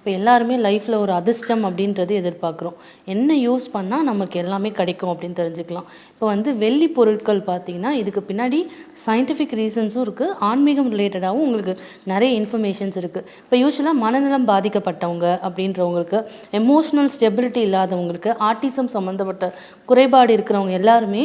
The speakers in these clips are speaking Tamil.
இப்போ எல்லாருமே லைஃப்பில் ஒரு அதிர்ஷ்டம் அப்படின்றது எதிர்பார்க்குறோம். என்ன யூஸ் பண்ணால் நமக்கு எல்லாமே கிடைக்கும் அப்படின்னு தெரிஞ்சுக்கலாம். இப்போ வந்து வெள்ளி பொருட்கள் பார்த்தீங்கன்னா, இதுக்கு பின்னாடி சயின்டிஃபிக் ரீசன்ஸும் இருக்குது. ஆன்மீகம் ரிலேட்டடாகவும் உங்களுக்கு நிறைய இன்ஃபர்மேஷன்ஸ் இருக்குது. இப்போ யூஸ்வலாக மனநலம் பாதிக்கப்பட்டவங்க அப்படின்றவங்களுக்கு, எமோஷ்னல் ஸ்டெபிலிட்டி இல்லாதவங்களுக்கு, ஆட்டிசம் சம்மந்தப்பட்ட குறைபாடு இருக்கிறவங்க எல்லாருமே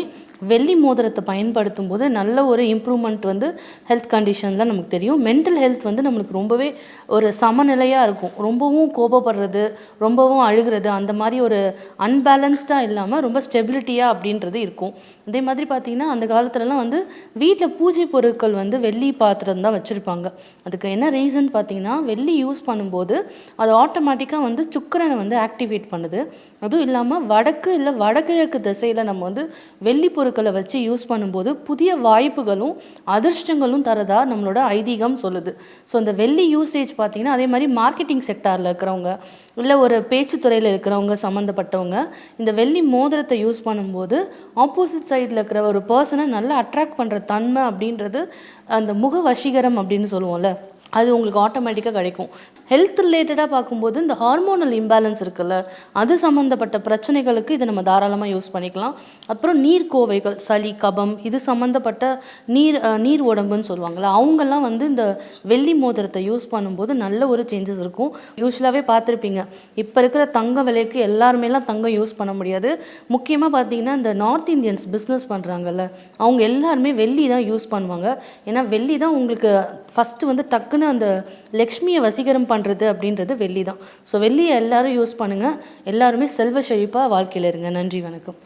வெள்ளி மோதிரத்தை பயன்படுத்தும் போது நல்ல ஒரு இம்ப்ரூவ்மெண்ட் வந்து ஹெல்த் கண்டிஷனில் நமக்கு தெரியும். மென்டல் ஹெல்த் வந்து நம்மளுக்கு ரொம்பவே ஒரு சமநிலையாக இருக்கும். ரொம்பவும் கோபப்படுறது, ரொம்பவும் அழுகிறது, அந்த மாதிரி ஒரு அன்பேலன்ஸ்டாக இல்லாமல் ரொம்ப ஸ்டெபிலிட்டியாக அப்படின்றது இருக்கும். அதே மாதிரி பார்த்திங்கன்னா, அந்த காலத்துலலாம் வந்து வீட்டில் பூஜை பொருட்கள் வந்து வெள்ளி பாத்திரம் தான் வச்சுருப்பாங்க. அதுக்கு என்ன ரீசன் பார்த்திங்கன்னா, வெள்ளி யூஸ் பண்ணும்போது அது ஆட்டோமேட்டிக்காக வந்து சுக்கிரனை வந்து ஆக்டிவேட் பண்ணுது. அதுவும் இல்லாமல் வடக்கு இல்லை வடகிழக்கு திசையில் நம்ம வந்து வெள்ளி பொருட்களை வச்சு யூஸ் பண்ணும்போது புதிய வாய்ப்புகளும் அதிர்ஷ்டங்களும் தரதா நம்மளோட ஐதீகம் சொல்லுது. ஸோ இந்த வெள்ளி யூசேஜ் பார்த்திங்கன்னா, அதே மாதிரி மார்க்கெட்டிங் செக்டாரில் இருக்கிறவங்க, இல்லை ஒரு பேச்சுத்துறையில் இருக்கிறவங்க சம்மந்தப்பட்டவங்க இந்த வெள்ளி மோதிரத்தை யூஸ் பண்ணும்போது ஆப்போசிட் சைடில் இருக்கிற ஒரு பர்சனை நல்லா அட்ராக்ட் பண்ணுற தன்மை அப்படின்றது, அந்த முக வசீகரம் அப்படின்னு சொல்லுவோம்ல, அது உங்களுக்கு ஆட்டோமேட்டிக்காக கிடைக்கும். ஹெல்த் ரிலேட்டடாக பார்க்கும்போது இந்த ஹார்மோனல் இம்பேலன்ஸ் இருக்குல்ல, அது சம்மந்தப்பட்ட பிரச்சனைகளுக்கு இதை நம்ம தாராளமாக யூஸ் பண்ணிக்கலாம். அப்புறம் நீர்க்கோவைகள், சளி, கபம், இது சம்மந்தப்பட்ட நீர் உடம்புன்னு சொல்லுவாங்கள்ல, அவங்கெல்லாம் வந்து இந்த வெள்ளி மோதிரத்தை யூஸ் பண்ணும்போது நல்ல ஒரு சேஞ்சஸ் இருக்கும். யூஸ்வலாகவே பார்த்துருப்பீங்க, இப்போ இருக்கிற தங்க விலைக்கு எல்லாருமேலாம் தங்கம் யூஸ் பண்ண முடியாது. முக்கியமாக பார்த்தீங்கன்னா, இந்த நார்த் இந்தியன்ஸ் பிஸ்னஸ் பண்ணுறாங்கல்ல, அவங்க எல்லாருமே வெள்ளி தான் யூஸ் பண்ணுவாங்க. ஏன்னா வெள்ளி தான் உங்களுக்கு ஃபஸ்ட்டு வந்து டக்குன்னு அந்த லக்ஷ்மியை வசீகரம் பண்ணுறது அப்படின்றது வெள்ளி தான். ஸோ வெள்ளியை எல்லோரும் யூஸ் பண்ணுங்கள். எல்லாருமே செல்வ செழிப்பாக வாழ்க்கையில் இருங்க. நன்றி, வணக்கம்.